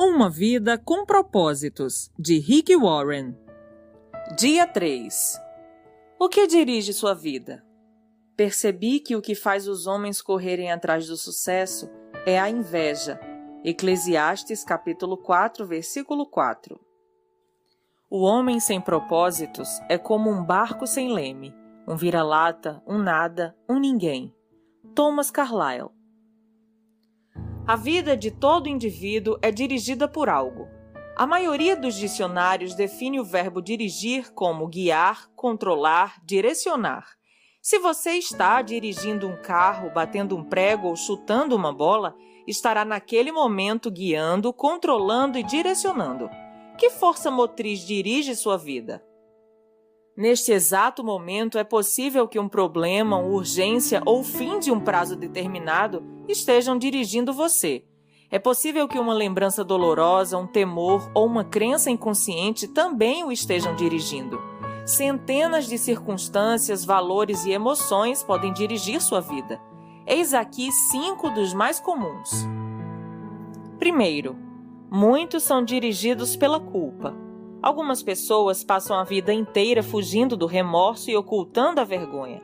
Uma vida com propósitos, de Rick Warren. Dia 3. O que dirige sua vida? Percebi que o que faz os homens correrem atrás do sucesso é a inveja. Eclesiastes capítulo 4, versículo 4. O homem sem propósitos é como um barco sem leme, um vira-lata, um nada, um ninguém. Thomas Carlyle. A vida de todo indivíduo é dirigida por algo. A maioria dos dicionários define o verbo dirigir como guiar, controlar, direcionar. Se você está dirigindo um carro, batendo um prego ou chutando uma bola, estará naquele momento guiando, controlando e direcionando. Que força motriz dirige sua vida? Neste exato momento, é possível que um problema, uma urgência ou o fim de um prazo determinado estejam dirigindo você. É possível que uma lembrança dolorosa, um temor ou uma crença inconsciente também o estejam dirigindo. Centenas de circunstâncias, valores e emoções podem dirigir sua vida. Eis aqui 5 dos mais comuns. Primeiro, muitos são dirigidos pela culpa. Algumas pessoas passam a vida inteira fugindo do remorso e ocultando a vergonha.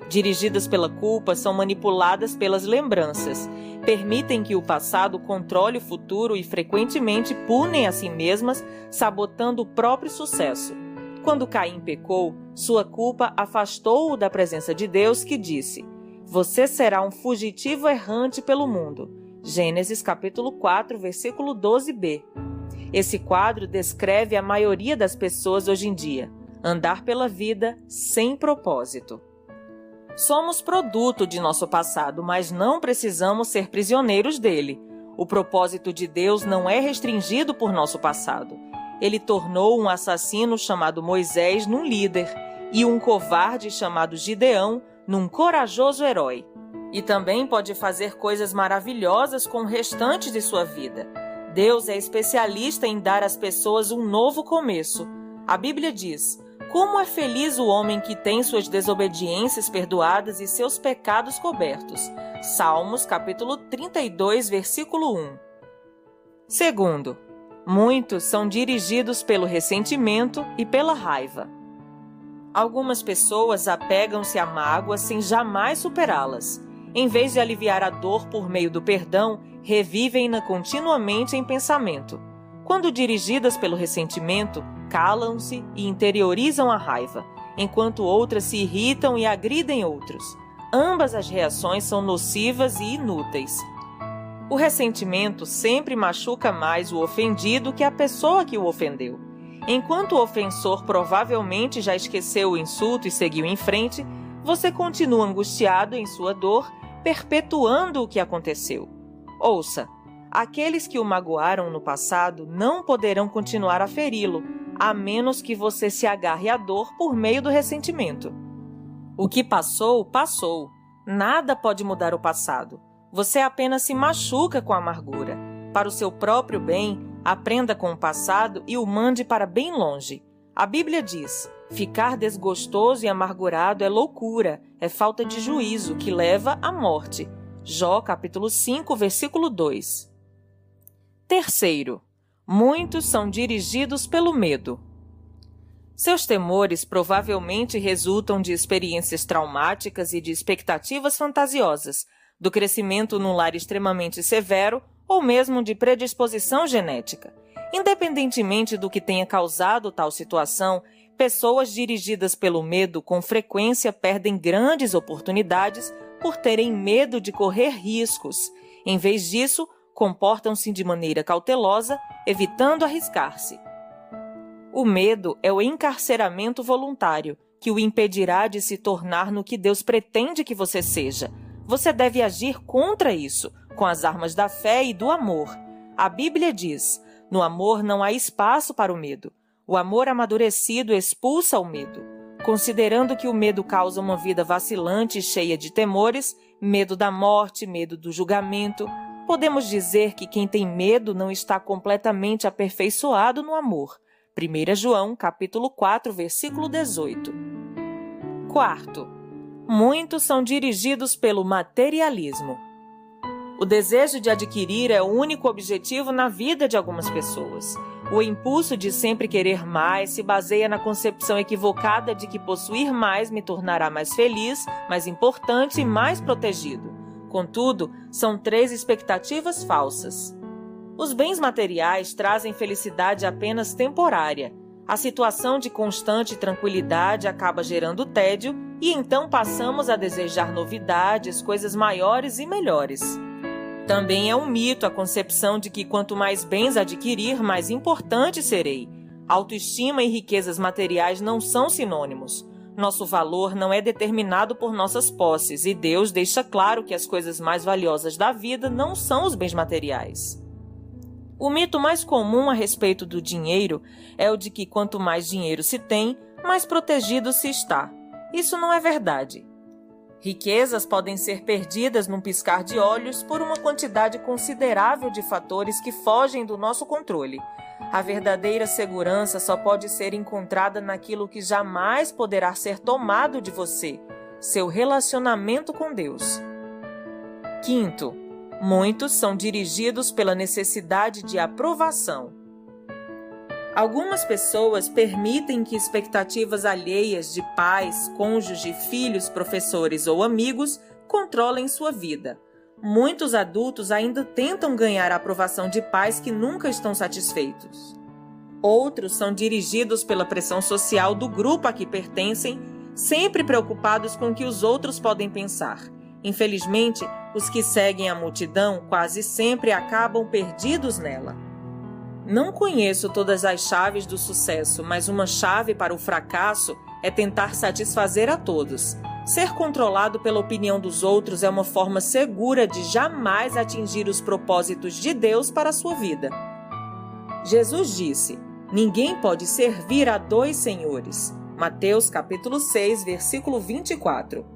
Dirigidas pela culpa, são manipuladas pelas lembranças, permitem que o passado controle o futuro e frequentemente punem a si mesmas, sabotando o próprio sucesso. Quando Caim pecou, sua culpa afastou-o da presença de Deus, que disse: "Você será um fugitivo errante pelo mundo." Gênesis capítulo 4, versículo 12b. Esse quadro descreve a maioria das pessoas hoje em dia: andar pela vida sem propósito. Somos produto de nosso passado, mas não precisamos ser prisioneiros dele. O propósito de Deus não é restringido por nosso passado. Ele tornou um assassino chamado Moisés num líder e um covarde chamado Gideão num corajoso herói. E também pode fazer coisas maravilhosas com o restante de sua vida. Deus é especialista em dar às pessoas um novo começo. A Bíblia diz: "Como é feliz o homem que tem suas desobediências perdoadas e seus pecados cobertos." Salmos, capítulo 32, versículo 1. Segundo, muitos são dirigidos pelo ressentimento e pela raiva. Algumas pessoas apegam-se a mágoas sem jamais superá-las. Em vez de aliviar a dor por meio do perdão, revivem-na continuamente em pensamento. Quando dirigidas pelo ressentimento, calam-se e interiorizam a raiva, enquanto outras se irritam e agridem outros. Ambas as reações são nocivas e inúteis. O ressentimento sempre machuca mais o ofendido que a pessoa que o ofendeu. Enquanto o ofensor provavelmente já esqueceu o insulto e seguiu em frente, você continua angustiado em sua dor, perpetuando o que aconteceu. Ouça, aqueles que o magoaram no passado não poderão continuar a feri-lo, a menos que você se agarre à dor por meio do ressentimento. O que passou, passou. Nada pode mudar o passado. Você apenas se machuca com a amargura. Para o seu próprio bem, aprenda com o passado e o mande para bem longe. A Bíblia diz: "Ficar desgostoso e amargurado é loucura, é falta de juízo que leva à morte." Jó, capítulo 5, versículo 2. Terceiro, muitos são dirigidos pelo medo. Seus temores provavelmente resultam de experiências traumáticas e de expectativas fantasiosas, do crescimento num lar extremamente severo ou mesmo de predisposição genética. Independentemente do que tenha causado tal situação, pessoas dirigidas pelo medo com frequência perdem grandes oportunidades por terem medo de correr riscos. Em vez disso, comportam-se de maneira cautelosa, evitando arriscar-se. O medo é o encarceramento voluntário, que o impedirá de se tornar no que Deus pretende que você seja. Você deve agir contra isso, com as armas da fé e do amor. A Bíblia diz: "No amor não há espaço para o medo. O amor amadurecido expulsa o medo." Considerando que o medo causa uma vida vacilante e cheia de temores, medo da morte, medo do julgamento, podemos dizer que quem tem medo não está completamente aperfeiçoado no amor. 1 João, capítulo 4, versículo 18. Quarto, muitos são dirigidos pelo materialismo. O desejo de adquirir é o único objetivo na vida de algumas pessoas. O impulso de sempre querer mais se baseia na concepção equivocada de que possuir mais me tornará mais feliz, mais importante e mais protegido. Contudo, são 3 expectativas falsas. Os bens materiais trazem felicidade apenas temporária. A situação de constante tranquilidade acaba gerando tédio e então passamos a desejar novidades, coisas maiores e melhores. Também é um mito a concepção de que quanto mais bens adquirir, mais importante serei. Autoestima e riquezas materiais não são sinônimos. Nosso valor não é determinado por nossas posses e Deus deixa claro que as coisas mais valiosas da vida não são os bens materiais. O mito mais comum a respeito do dinheiro é o de que quanto mais dinheiro se tem, mais protegido se está. Isso não é verdade. Riquezas podem ser perdidas num piscar de olhos por uma quantidade considerável de fatores que fogem do nosso controle. A verdadeira segurança só pode ser encontrada naquilo que jamais poderá ser tomado de você, seu relacionamento com Deus. Quinto, muitos são dirigidos pela necessidade de aprovação. Algumas pessoas permitem que expectativas alheias de pais, cônjuge, filhos, professores ou amigos controlem sua vida. Muitos adultos ainda tentam ganhar a aprovação de pais que nunca estão satisfeitos. Outros são dirigidos pela pressão social do grupo a que pertencem, sempre preocupados com o que os outros podem pensar. Infelizmente, os que seguem a multidão quase sempre acabam perdidos nela. Não conheço todas as chaves do sucesso, mas uma chave para o fracasso é tentar satisfazer a todos. Ser controlado pela opinião dos outros é uma forma segura de jamais atingir os propósitos de Deus para a sua vida. Jesus disse: "Ninguém pode servir a 2 senhores." Mateus capítulo 6, versículo 24.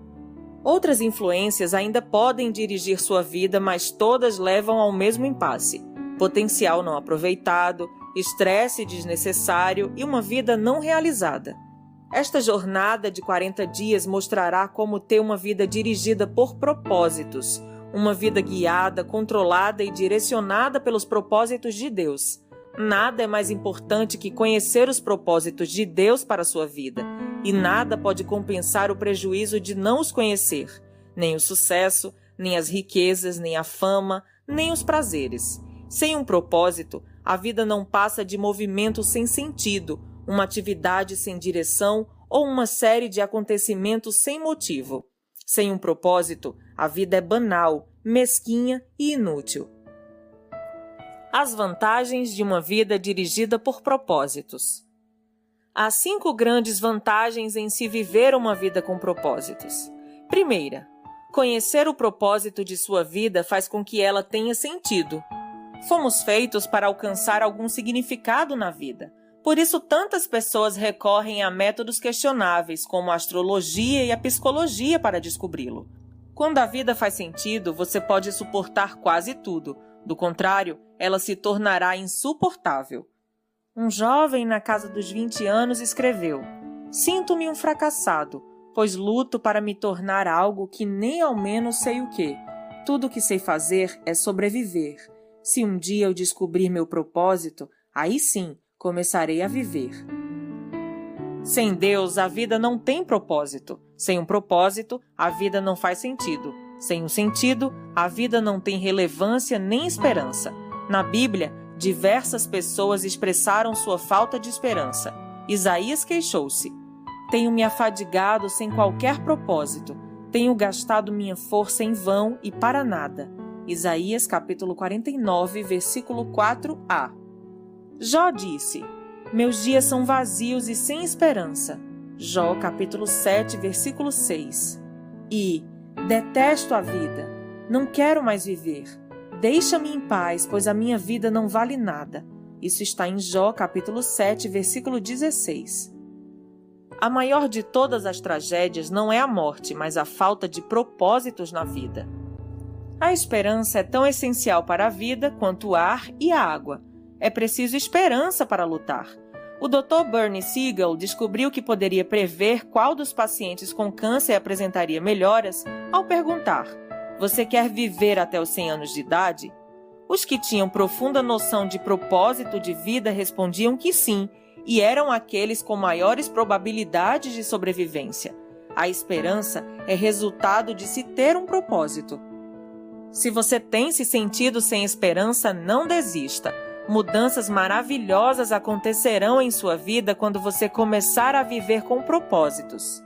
Outras influências ainda podem dirigir sua vida, mas todas levam ao mesmo impasse. Potencial não aproveitado, estresse desnecessário e uma vida não realizada. Esta jornada de 40 dias mostrará como ter uma vida dirigida por propósitos, uma vida guiada, controlada e direcionada pelos propósitos de Deus. Nada é mais importante que conhecer os propósitos de Deus para a sua vida, e nada pode compensar o prejuízo de não os conhecer, nem o sucesso, nem as riquezas, nem a fama, nem os prazeres. Sem um propósito, a vida não passa de movimento sem sentido, uma atividade sem direção ou uma série de acontecimentos sem motivo. Sem um propósito, a vida é banal, mesquinha e inútil. As vantagens de uma vida dirigida por propósitos. Há 5 grandes vantagens em se viver uma vida com propósitos. Primeira, conhecer o propósito de sua vida faz com que ela tenha sentido. Fomos feitos para alcançar algum significado na vida. Por isso, tantas pessoas recorrem a métodos questionáveis, como a astrologia e a psicologia, para descobri-lo. Quando a vida faz sentido, você pode suportar quase tudo. Do contrário, ela se tornará insuportável. Um jovem na casa dos 20 anos escreveu: "Sinto-me um fracassado, pois luto para me tornar algo que nem ao menos sei o quê. Tudo o que sei fazer é sobreviver. Se um dia eu descobrir meu propósito, aí sim começarei a viver." Sem Deus, a vida não tem propósito. Sem um propósito, a vida não faz sentido. Sem um sentido, a vida não tem relevância nem esperança. Na Bíblia, diversas pessoas expressaram sua falta de esperança. Isaías queixou-se: "Tenho me afadigado sem qualquer propósito. Tenho gastado minha força em vão e para nada." Isaías capítulo 49, versículo 4a. Jó disse: "Meus dias são vazios e sem esperança." Jó capítulo 7, versículo 6. E detesto a vida, não quero mais viver. Deixa-me em paz, pois a minha vida não vale nada. Isso está em Jó capítulo 7, versículo 16. A maior de todas as tragédias não é a morte, mas a falta de propósitos na vida. A esperança é tão essencial para a vida quanto o ar e a água. É preciso esperança para lutar. O Dr. Bernie Siegel descobriu que poderia prever qual dos pacientes com câncer apresentaria melhoras ao perguntar: Você quer viver até os 100 anos de idade? Os que tinham profunda noção de propósito de vida respondiam que sim, e eram aqueles com maiores probabilidades de sobrevivência. A esperança é resultado de se ter um propósito. Se você tem se sentido sem esperança, não desista. Mudanças maravilhosas acontecerão em sua vida quando você começar a viver com propósitos.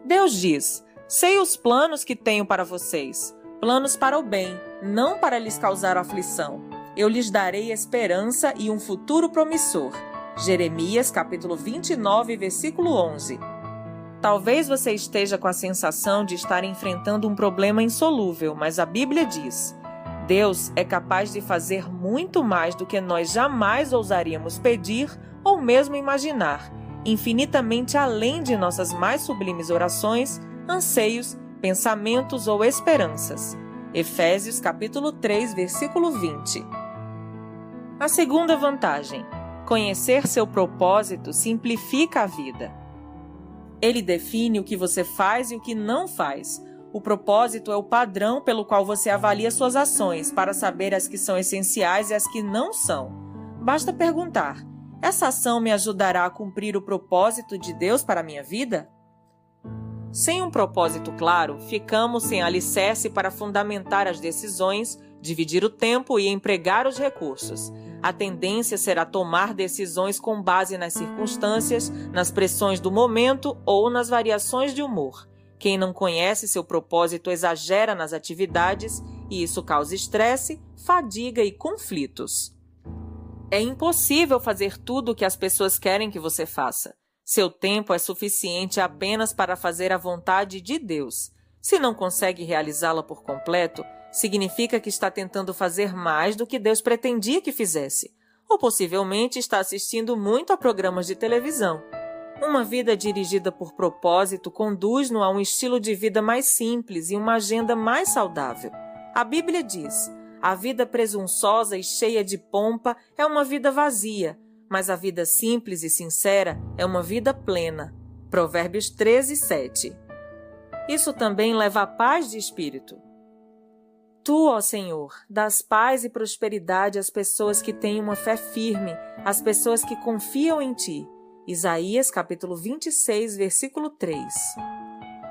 Deus diz: sei os planos que tenho para vocês, planos para o bem, não para lhes causar aflição. Eu lhes darei esperança e um futuro promissor. Jeremias, capítulo 29, versículo 11. Talvez você esteja com a sensação de estar enfrentando um problema insolúvel, mas a Bíblia diz: Deus é capaz de fazer muito mais do que nós jamais ousaríamos pedir ou mesmo imaginar, infinitamente além de nossas mais sublimes orações, anseios, pensamentos ou esperanças. Efésios capítulo 3, versículo 20. A segunda vantagem: conhecer seu propósito simplifica a vida. Ele define o que você faz e o que não faz. O propósito é o padrão pelo qual você avalia suas ações para saber as que são essenciais e as que não são. Basta perguntar: essa ação me ajudará a cumprir o propósito de Deus para a minha vida? Sem um propósito claro, ficamos sem alicerce para fundamentar as decisões, dividir o tempo e empregar os recursos. A tendência será tomar decisões com base nas circunstâncias, nas pressões do momento ou nas variações de humor. Quem não conhece seu propósito exagera nas atividades e isso causa estresse, fadiga e conflitos. É impossível fazer tudo o que as pessoas querem que você faça. Seu tempo é suficiente apenas para fazer a vontade de Deus. Se não consegue realizá-la por completo, significa que está tentando fazer mais do que Deus pretendia que fizesse, ou possivelmente está assistindo muito a programas de televisão. Uma vida dirigida por propósito conduz-no a um estilo de vida mais simples e uma agenda mais saudável. A Bíblia diz: a vida presunçosa e cheia de pompa é uma vida vazia, mas a vida simples e sincera é uma vida plena. Provérbios 13, 7. Isso também leva à paz de espírito. Tu, ó Senhor, dás paz e prosperidade às pessoas que têm uma fé firme, às pessoas que confiam em Ti. Isaías, capítulo 26, versículo 3.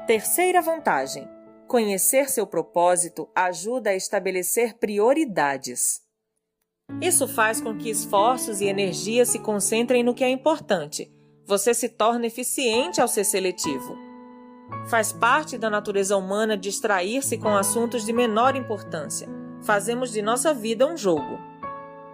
Terceira vantagem: conhecer seu propósito ajuda a estabelecer prioridades. Isso faz com que esforços e energia se concentrem no que é importante. Você se torna eficiente ao ser seletivo. Faz parte da natureza humana distrair-se com assuntos de menor importância. Fazemos de nossa vida um jogo.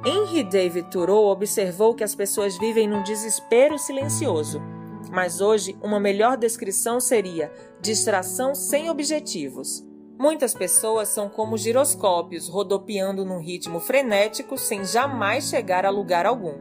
Henry David Thoreau observou que as pessoas vivem num desespero silencioso. Mas hoje, uma melhor descrição seria distração sem objetivos. Muitas pessoas são como giroscópios, rodopiando num ritmo frenético sem jamais chegar a lugar algum.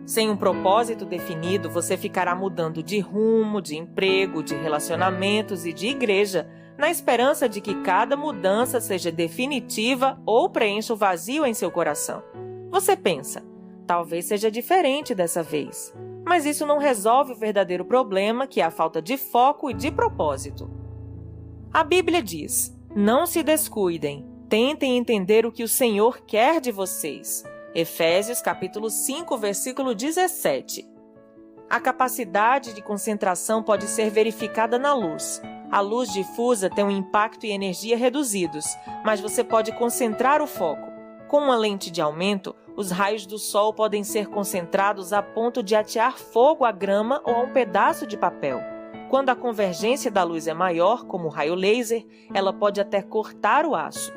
Sem um propósito definido, você ficará mudando de rumo, de emprego, de relacionamentos e de igreja, na esperança de que cada mudança seja definitiva ou preencha o vazio em seu coração. Você pensa: talvez seja diferente dessa vez. Mas isso não resolve o verdadeiro problema, que é a falta de foco e de propósito. A Bíblia diz: não se descuidem, tentem entender o que o Senhor quer de vocês. Efésios capítulo 5, versículo 17. A capacidade de concentração pode ser verificada na luz. A luz difusa tem um impacto e energia reduzidos, mas você pode concentrar o foco. Com uma lente de aumento, os raios do sol podem ser concentrados a ponto de atear fogo à grama ou a um pedaço de papel. Quando a convergência da luz é maior, como o raio laser, ela pode até cortar o aço.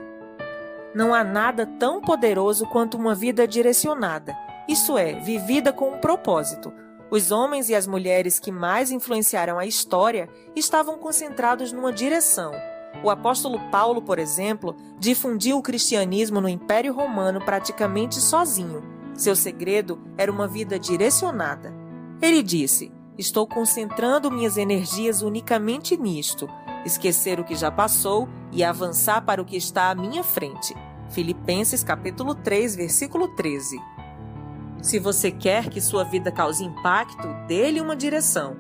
Não há nada tão poderoso quanto uma vida direcionada, isso é, vivida com um propósito. Os homens e as mulheres que mais influenciaram a história estavam concentrados numa direção. O apóstolo Paulo, por exemplo, difundiu o cristianismo no Império Romano praticamente sozinho. Seu segredo era uma vida direcionada. Ele disse: estou concentrando minhas energias unicamente nisto, esquecer o que já passou e avançar para o que está à minha frente. Filipenses capítulo 3, versículo 13. Se você quer que sua vida cause impacto, dê-lhe uma direção.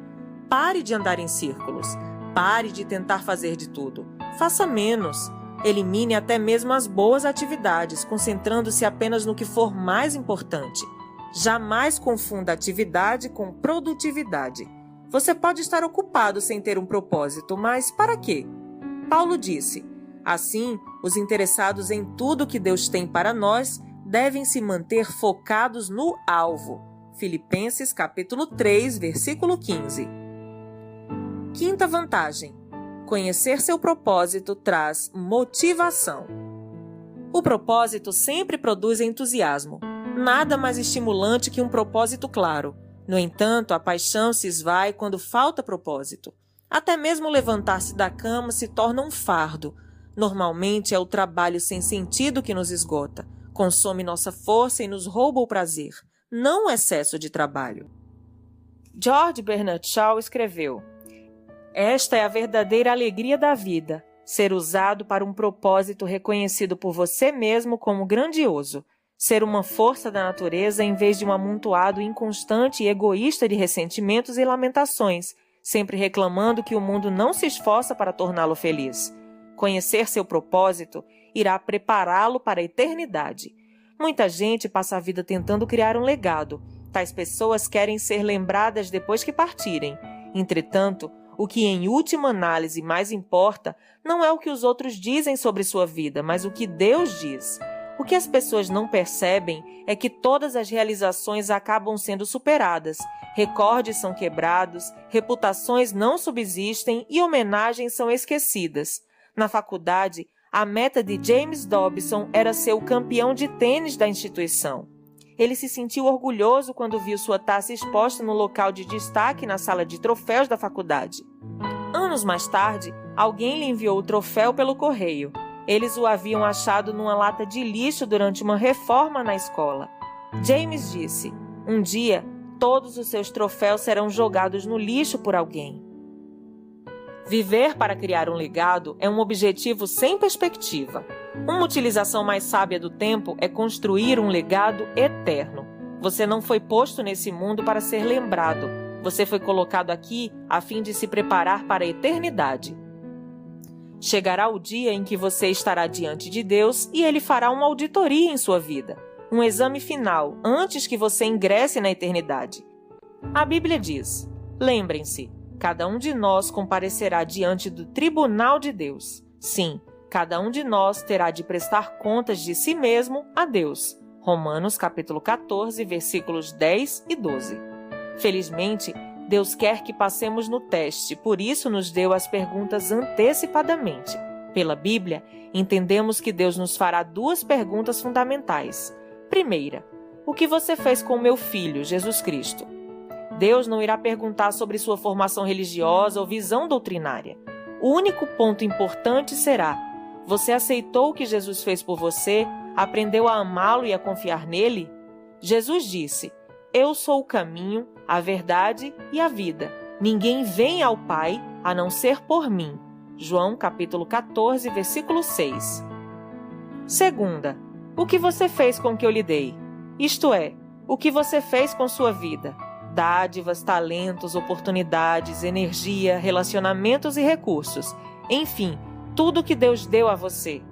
Pare de andar em círculos. Pare de tentar fazer de tudo. Faça menos. Elimine até mesmo as boas atividades, concentrando-se apenas no que for mais importante. Jamais confunda atividade com produtividade. Você pode estar ocupado sem ter um propósito, mas para quê? Paulo disse: assim, os interessados em tudo que Deus tem para nós devem se manter focados no alvo. Filipenses capítulo 3, versículo 15. Quinta vantagem: conhecer seu propósito traz motivação. O propósito sempre produz entusiasmo. Nada mais estimulante que um propósito claro. No entanto, a paixão se esvai quando falta propósito. Até mesmo levantar-se da cama se torna um fardo. Normalmente é o trabalho sem sentido que nos esgota, consome nossa força e nos rouba o prazer, não o excesso de trabalho. George Bernard Shaw escreveu: esta é a verdadeira alegria da vida, ser usado para um propósito reconhecido por você mesmo como grandioso, ser uma força da natureza em vez de um amontoado inconstante e egoísta de ressentimentos e lamentações, sempre reclamando que o mundo não se esforça para torná-lo feliz. Conhecer seu propósito irá prepará-lo para a eternidade. Muita gente passa a vida tentando criar um legado. Tais pessoas querem ser lembradas depois que partirem. Entretanto, o que em última análise mais importa não é o que os outros dizem sobre sua vida, mas o que Deus diz. O que as pessoas não percebem é que todas as realizações acabam sendo superadas, recordes são quebrados, reputações não subsistem e homenagens são esquecidas. Na faculdade, a meta de James Dobson era ser o campeão de tênis da instituição. Ele se sentiu orgulhoso quando viu sua taça exposta no local de destaque na sala de troféus da faculdade. Anos mais tarde, alguém lhe enviou o troféu pelo correio. Eles o haviam achado numa lata de lixo durante uma reforma na escola. James disse: um dia, todos os seus troféus serão jogados no lixo por alguém. Viver para criar um legado é um objetivo sem perspectiva. Uma utilização mais sábia do tempo é construir um legado eterno. Você não foi posto nesse mundo para ser lembrado. Você foi colocado aqui a fim de se preparar para a eternidade. Chegará o dia em que você estará diante de Deus e Ele fará uma auditoria em sua vida, um exame final, antes que você ingresse na eternidade. A Bíblia diz: lembrem-se, cada um de nós comparecerá diante do tribunal de Deus. Sim, cada um de nós terá de prestar contas de si mesmo a Deus. Romanos capítulo 14, versículos 10 e 12. Felizmente, Deus quer que passemos no teste, por isso nos deu as perguntas antecipadamente. Pela Bíblia, entendemos que Deus nos fará duas perguntas fundamentais. Primeira, o que você fez com meu filho, Jesus Cristo? Deus não irá perguntar sobre sua formação religiosa ou visão doutrinária. O único ponto importante será: você aceitou o que Jesus fez por você? Aprendeu a amá-lo e a confiar nele? Jesus disse: eu sou o caminho, a verdade e a vida. Ninguém vem ao Pai a não ser por mim. João capítulo 14, versículo 6. Segunda, o que você fez com o que eu lhe dei? Isto é, o que você fez com sua vida? Dádivas, talentos, oportunidades, energia, relacionamentos e recursos. Enfim, tudo que Deus deu a você.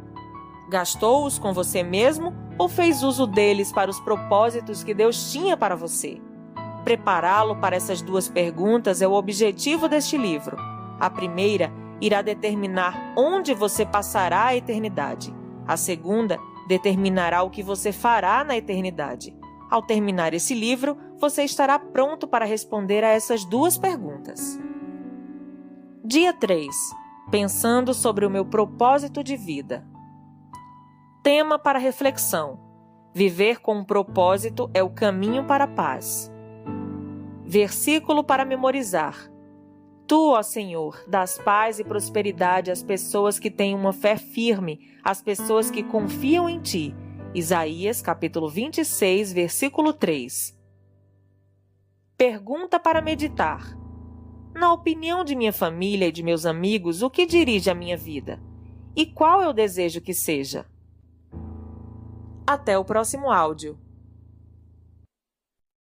Gastou-os com você mesmo ou fez uso deles para os propósitos que Deus tinha para você? Prepará-lo para essas duas perguntas é o objetivo deste livro. A primeira irá determinar onde você passará a eternidade. A segunda determinará o que você fará na eternidade. Ao terminar esse livro, você estará pronto para responder a essas duas perguntas. Dia 3. Pensando sobre o meu propósito de vida. Tema para reflexão: viver com um propósito é o caminho para a paz. Versículo para memorizar: Tu, ó Senhor, dás paz e prosperidade às pessoas que têm uma fé firme, às pessoas que confiam em Ti. Isaías, capítulo 26, versículo 3. Pergunta para meditar: na opinião de minha família e de meus amigos, o que dirige a minha vida? E qual eu desejo que seja? Até o próximo áudio.